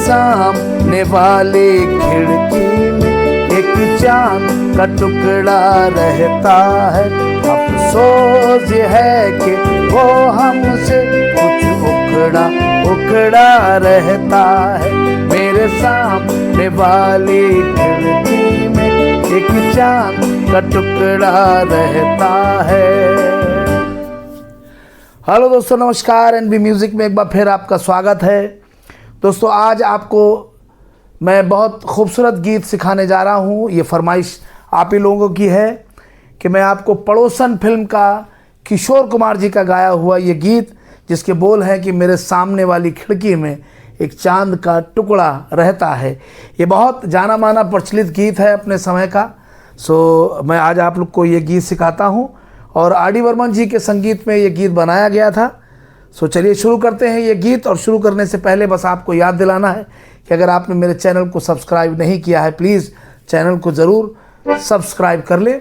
सामने वाली खिड़की में एक चांद का टुकड़ा रहता है। अफसोस ये है कि वो हमसे कुछ उखड़ा उखड़ा रहता है। मेरे सामने वाली खिड़की में एक चांद का टुकड़ा रहता है। हेलो दोस्तों, नमस्कार। एनबी म्यूजिक में एक बार फिर आपका स्वागत है। दोस्तों, आज आपको मैं बहुत खूबसूरत गीत सिखाने जा रहा हूँ। ये फरमाइश आप ही लोगों की है कि मैं आपको पड़ोसन फिल्म का किशोर कुमार जी का गाया हुआ ये गीत, जिसके बोल हैं कि मेरे सामने वाली खिड़की में एक चांद का टुकड़ा रहता है। ये बहुत जाना माना प्रचलित गीत है अपने समय का। मैं आज आप लोग को ये गीत सिखाता हूँ और आर.डी. बर्मन जी के संगीत में ये गीत बनाया गया था। चलिए शुरू करते हैं ये गीत। और शुरू करने से पहले बस आपको याद दिलाना है कि अगर आपने मेरे चैनल को सब्सक्राइब नहीं किया है, प्लीज़ चैनल को ज़रूर सब्सक्राइब कर ले।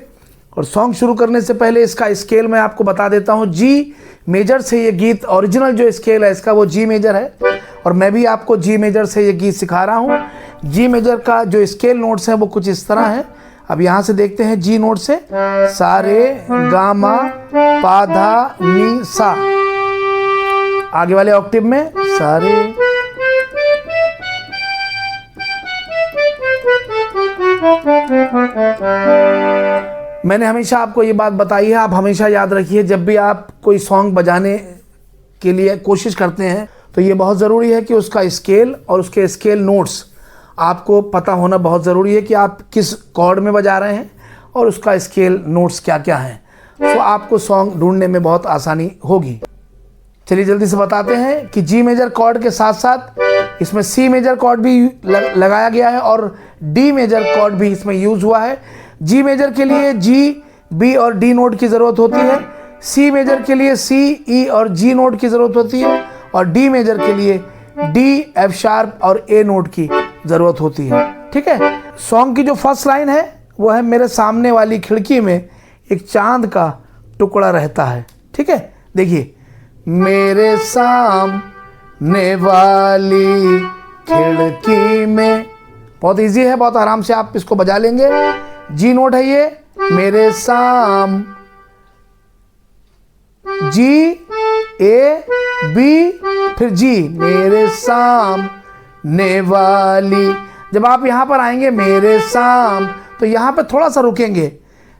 और सॉन्ग शुरू करने से पहले इसका स्केल मैं आपको बता देता हूँ। जी मेजर से ये गीत, ओरिजिनल जो स्केल है इसका वो जी मेजर है, और मैं भी आपको जी मेजर से ये गीत सिखा रहा हूँ। जी मेजर का जो स्केल नोट्स हैं वो कुछ इस तरह है। अब यहाँ से देखते हैं जी नोट से, सा रे गा मा पा धा नी सा। आगे वाले ऑक्टेव में सा रे, मैंने हमेशा आपको ये बात बताई है, आप हमेशा याद रखिए, जब भी आप कोई सॉन्ग बजाने के लिए कोशिश करते हैं तो ये बहुत ज़रूरी है कि उसका स्केल और उसके स्केल नोट्स आपको पता होना बहुत ज़रूरी है कि आप किस कॉर्ड में बजा रहे हैं और उसका स्केल नोट्स क्या क्या हैं। तो आपको सॉन्ग ढूंढने में बहुत आसानी होगी। चलिए जल्दी से बताते हैं कि जी मेजर कॉर्ड के साथ साथ इसमें सी मेजर कॉर्ड भी लगाया गया है और डी मेजर कॉर्ड भी इसमें यूज़ हुआ है। जी मेजर के लिए जी, बी और डी नोट की ज़रूरत होती है। सी मेजर के लिए सी, ई और जी नोट की ज़रूरत होती है। और डी मेजर के लिए डी, एफ शार्प और ए नोट की ज़रूरत होती है। ठीक है। सॉन्ग की जो फर्स्ट लाइन है वो है, मेरे सामने वाली खिड़की में एक चांद का टुकड़ा रहता है। ठीक है, देखिए, मेरे सामने वाली खिड़की में, बहुत इजी है, बहुत आराम से आप इसको बजा लेंगे। जी नोट है ये, मेरे साम, जी, ए, बी, फिर जी, मेरे सामने वाली। जब आप यहां पर आएंगे मेरे साम, तो यहां पे थोड़ा सा रुकेंगे।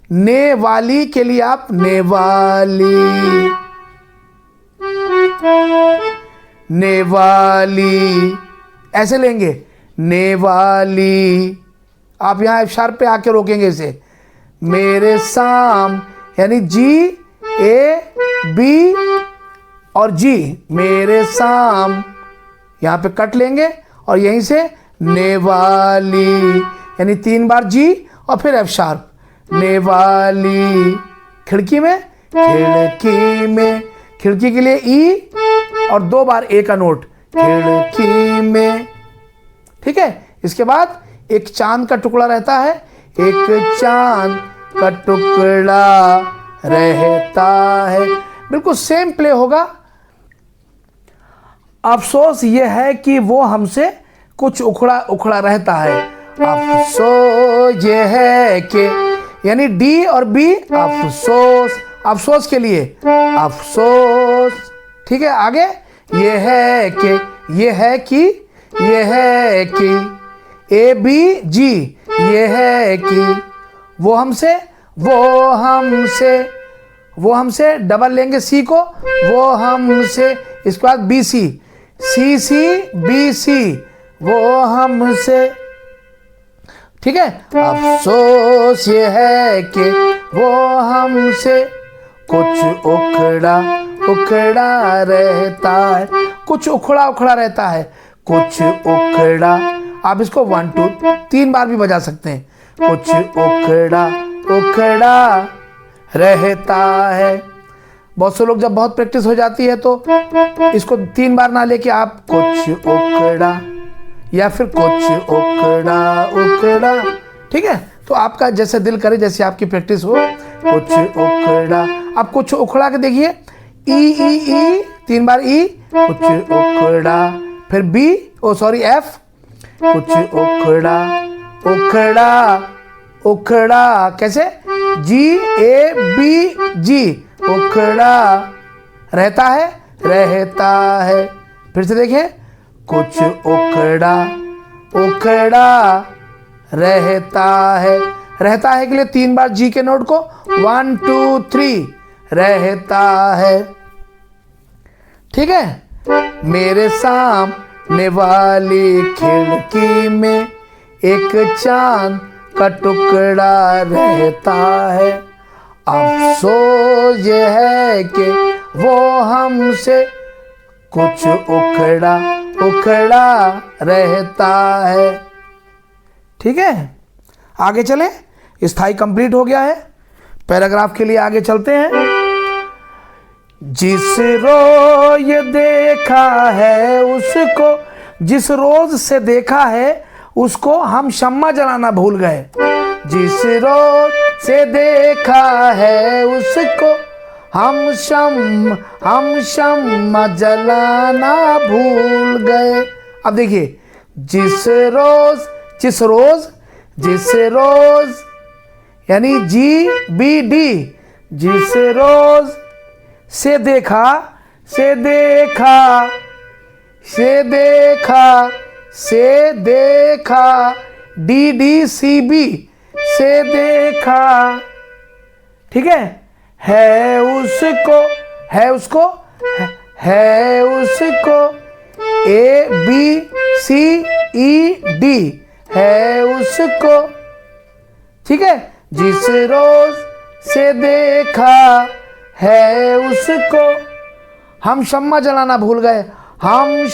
ने वाली के लिए आप ने वाली, ने वाली ऐसे लेंगे, ने वाली। आप यहां एफ शार्प पे आके रोकेंगे इसे। मेरे साम यानी जी, ए, बी और जी, मेरे साम, यहां पे कट लेंगे और यहीं से ने वाली यानी 3 बार जी और फिर एफ शार्प। ने वाली खिड़की में, खिड़की में, खिड़की के लिए ई और 2 बार ए का नोट, खिड़की में। ठीक है। इसके बाद एक चांद का टुकड़ा रहता है, एक चांद का टुकड़ा रहता है। बिल्कुल सेम प्ले होगा। अफसोस ये है कि वो हमसे कुछ उखड़ा उखड़ा रहता है। अफसोस ये है कि, यानी डी और बी, अफसोस, अफसोस के लिए अफसोस। ठीक है। आगे ये है कि, ये है कि, ये है कि, ए, बी, जी, ये है कि, वो हमसे, वो हमसे, वो हमसे डबल लेंगे सी को, वो हमसे। इसके बाद बी, सी, सी, सी, बी, सी, वो हमसे। ठीक है। अफसोस ये है कि वो हमसे कुछ उखड़ा उखड़ा रहता है। कुछ उखड़ा उखड़ा रहता है, कुछ उखड़ा। आप इसको 1 2 3 बार भी बजा सकते हैं। कुछ उखड़ा उखड़ा रहता है। बहुत से लोग जब बहुत प्रैक्टिस हो जाती है तो इसको 3 बार ना लेके आप कुछ उखड़ा या फिर कुछ उखड़ा उखड़ा। ठीक है। तो आपका जैसे दिल करे, जैसे आपकी प्रैक्टिस हो। कुछ उखड़ा, आप कुछ उखड़ा के देखिए। ई ई ई 3 बार ई, कुछ उखड़ा, फिर बी, एफ, कुछ उखड़ा उखड़ा उखड़ा, कैसे? GABG, उखड़ा रहता है। फिर से देखें, कुछ उखड़ा उखड़ा रहता है के लिए 3 बार जी के नोट को 1 2 3, रहता है। ठीक है। मेरे सामने वाली खिड़की में एक चांद का टुकड़ा रहता है, अफसोस ये है कि वो हमसे कुछ उखड़ा उखड़ा रहता है। ठीक है, आगे चलें। स्थाई कंप्लीट हो गया है। पैराग्राफ के लिए आगे चलते हैं। जिस रोज देखा है उसको, जिस रोज से देखा है उसको हम शम्मा जलाना भूल गए। जिस रोज से देखा है उसको हम शम्मा जलाना भूल गए। अब देखिए, जिस रोज यानी GBD, जिस रोज से देखा DDCB, से देखा। ठीक है उसको ABCED, है उसको। ठीक है, जिस रोज से देखा है उसको हम शम्मा जलाना भूल गए। हम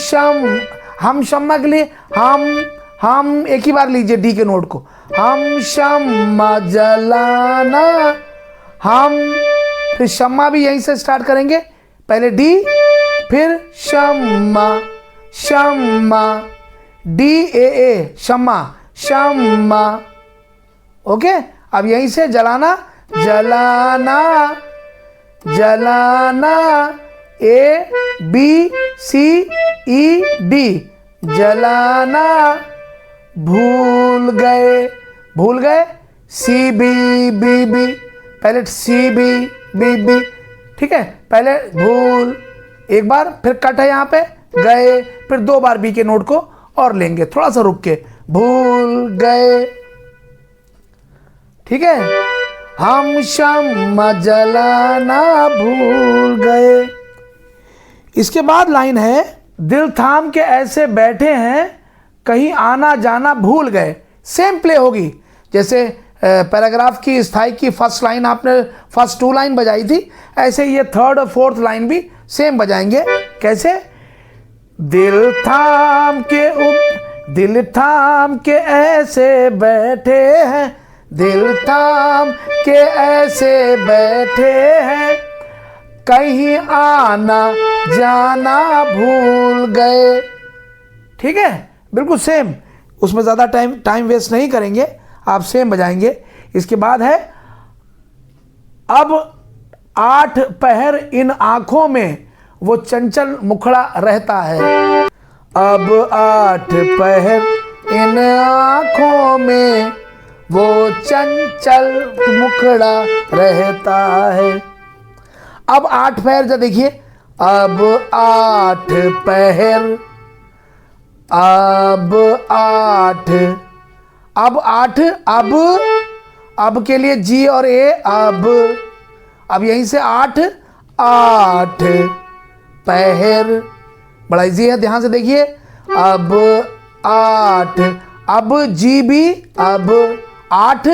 शम्मा के लिए हम एक ही बार लीजिए डी के नोट को, हम शम्मा जलाना, फिर शम्मा भी यहीं से स्टार्ट करेंगे, पहले डी फिर शम्मा DAA, शम्मा। ओके, अब यहीं से जलाना ABCED, जलाना भूल गए CBBB, पहले CBBB। ठीक है, पहले भूल एक बार, फिर कट है यहाँ पे गए, फिर 2 बार बी के नोट को और लेंगे, थोड़ा सा रुक के, भूल गए। ठीक है, हम शम्मा जलाना भूल गए। इसके बाद लाइन है, दिल थाम के ऐसे बैठे हैं कहीं आना जाना भूल गए। सेम प्ले होगी जैसे पैराग्राफ की स्थाई की फर्स्ट लाइन आपने फर्स्ट 2 लाइन बजाई थी, ऐसे ये 3rd और 4th लाइन भी सेम बजाएंगे। कैसे? दिल थाम के ऐसे बैठे हैं, दिल थाम के ऐसे बैठे हैं कहीं आना जाना भूल गए। ठीक है, बिल्कुल सेम, उसमें ज़्यादा टाइम वेस्ट नहीं करेंगे, आप सेम बजाएंगे। इसके बाद है, अब 8 पहर इन आंखों में वो चंचल मुखड़ा रहता है। अब 8 पहर इन आंखों में वो चंचल मुखड़ा रहता है। अब 8 पहर जो देखिए, अब 8 पहर, अब के लिए जी और ए, अब यहीं से 8 पहर, बड़ा इजी है, ध्यान से देखिए। अब 8, अब जी भी, अब 8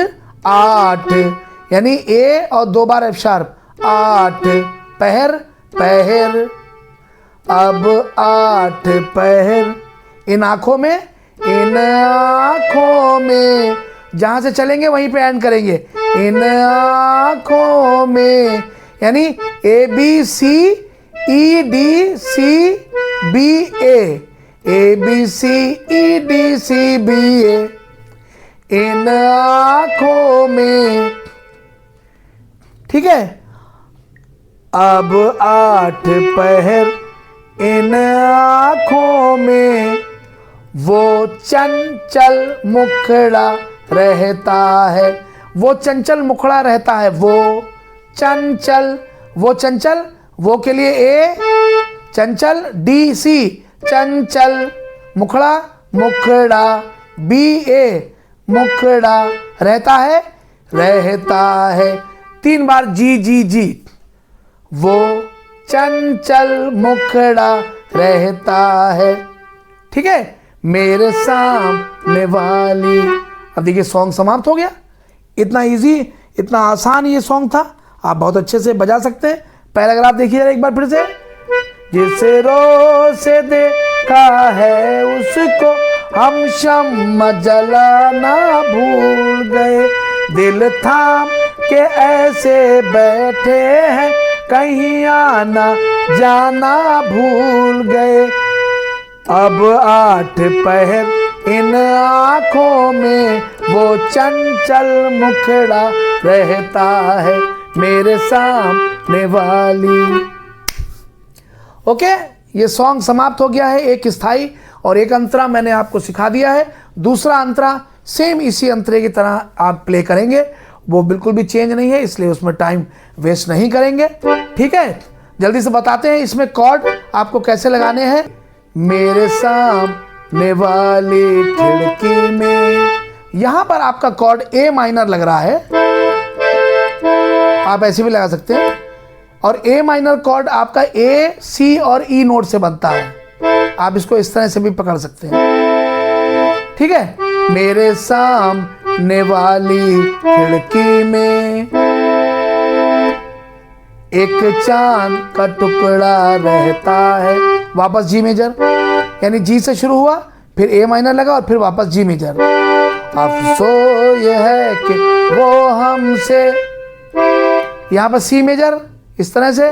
यानी ए और 2 बार एफ शार्प, 8 पहर। अब 8 पहर इन आंखों में, जहां से चलेंगे वहीं पे एंड करेंगे। इन आंखों में यानी ABCEDCBA, ABCEDCBA, इन आंखों में। ठीक है, अब 8 पहर इन आंखों में वो चंचल मुखड़ा रहता है, वो चंचल मुखड़ा रहता है, वो चंचल, वो चंचल, वो के लिए ए चंचल, डी सी चंचल, मुखड़ा मुखड़ा, बी ए मुखड़ा रहता है, रहता है। 3 बार जी जी जी, वो चंचल मुखड़ा रहता है। ठीक है, मेरे सामने वाली। अब देखिए सॉन्ग समाप्त हो गया। इतना इजी, इतना आसान ये सॉन्ग था, आप बहुत अच्छे से बजा सकते हैं। पैराग्राफ देखिए एक बार फिर से। जिसे रोज से देखा है उसको हम शम्मा जलाना भूल गए, दिल थाम के ऐसे बैठे हैं कहीं आना जाना भूल गए। अब 8 पहर इन आँखों में वो चंचल मुखड़ा रहता है, मेरे सामने वाली। ओके, ये सॉन्ग समाप्त हो गया है। एक स्थाई और एक अंतरा मैंने आपको सिखा दिया है। दूसरा अंतरा सेम इसी अंतरे की तरह आप प्ले करेंगे, वो बिल्कुल भी चेंज नहीं है, इसलिए उसमें टाइम वेस्ट नहीं करेंगे। ठीक है, जल्दी से बताते हैं इसमें कॉर्ड आपको कैसे लगाने हैं। मेरे सामने वाली खिड़की में, यहां पर आपका कॉर्ड ए माइनर लग रहा है, आप ऐसे भी लगा सकते हैं। और ए माइनर कॉर्ड आपका ए, सी और ई नोट से बनता है, आप इसको इस तरह से भी पकड़ सकते हैं। ठीक है, मेरे सामने वाली खिड़की में एक चांद का टुकड़ा रहता है, वापस जी मेजर, यानी जी से शुरू हुआ, फिर ए माइनर लगा और फिर वापस जी मेजर। अफसोस ये है कि वो हमसे, यहाँ पर सी मेजर इस तरह से,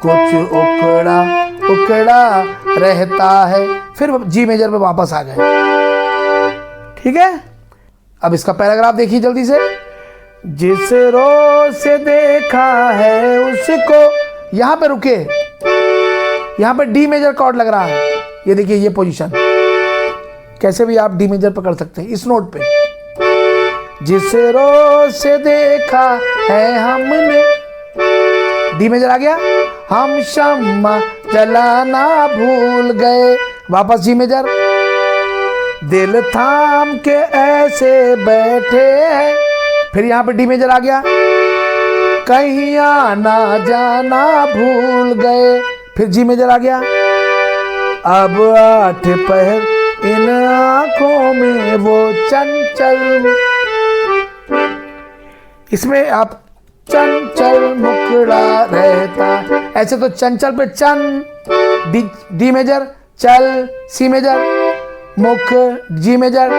कुछ उखड़ा उखड़ा रहता है, फिर जी मेजर पे वापस आ गए। ठीक है, अब इसका पैराग्राफ देखिए जल्दी से। जिस रोज से देखा है उसको, यहां पे रुके, यहां पे डी मेजर कॉर्ड लग रहा है, ये देखिए ये पोजीशन, कैसे भी आप डी मेजर पकड़ सकते हैं इस नोट पे। जिस रोज से देखा है हमने, डी मेजर आ गया, हम शम्मा जलाना भूल गए, वापस जी मेजर, दिल थाम के ऐसे बैठे हैं, फिर यहां पे डी मेजर आ गया, कहीं आना जाना भूल गए, फिर जी मेजर आ गया। अब 8 पहर इन आंखों में वो चंचल, इसमें आप चंचल मुखड़ा रहता, ऐसे तो चंचल पे चन, डी मेजर, चल सी मेजर, मुख जी मेजर,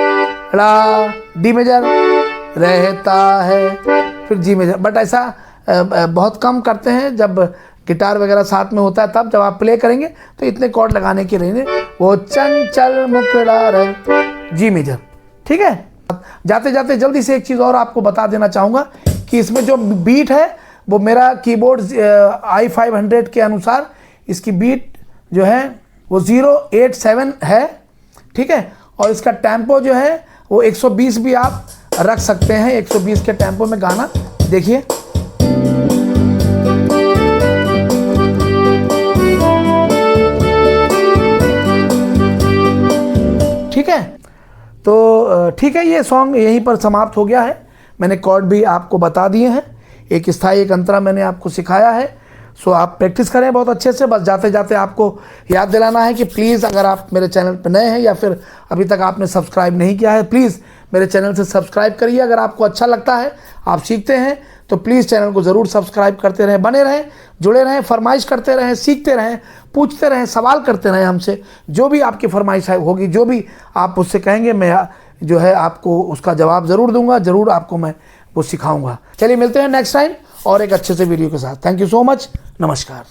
ड़ा डी मेजर रहता है, फिर जी मेजर। बट ऐसा बहुत कम करते हैं, जब गिटार वगैरह साथ में होता है तब, जब आप प्ले करेंगे तो इतने कॉर्ड लगाने की रहेंगे, वो चंचल मुखड़ा रहे, जी मेजर। ठीक है, जाते जाते जल्दी से एक चीज़ और आपको बता देना चाहूँगा कि इसमें जो बीट है वो मेरा कीबोर्ड i500 के अनुसार इसकी बीट जो है वो 087 है। ठीक है, और इसका टेम्पो जो है वो 120 भी आप रख सकते हैं, 120 के टेम्पो में गाना देखिए। ठीक है, तो ठीक है, ये सॉन्ग यहीं पर समाप्त हो गया है। मैंने कॉर्ड भी आपको बता दिए हैं, एक स्थाई एक अंतरा मैंने आपको सिखाया है। सो आप प्रैक्टिस करें बहुत अच्छे से। बस जाते जाते आपको याद दिलाना है कि प्लीज़ अगर आप मेरे चैनल पर नए हैं या फिर अभी तक आपने सब्सक्राइब नहीं किया है, प्लीज़ मेरे चैनल से सब्सक्राइब करिए। अगर आपको अच्छा लगता है, आप सीखते हैं, तो प्लीज़ चैनल को ज़रूर सब्सक्राइब करते रहें, बने रहें, जुड़े रहें, फरमाइश करते रहें, सीखते रहें, पूछते रहें, सवाल करते रहें हमसे। जो भी आपकी फरमाइश होगी, जो भी आप मुझसे कहेंगे, मैं जो है आपको उसका जवाब ज़रूर दूंगा, ज़रूर आपको मैं वो सिखाऊंगा। चलिए मिलते हैं नेक्स्ट टाइम और एक अच्छे से वीडियो के साथ। थैंक यू सो मच, नमस्कार।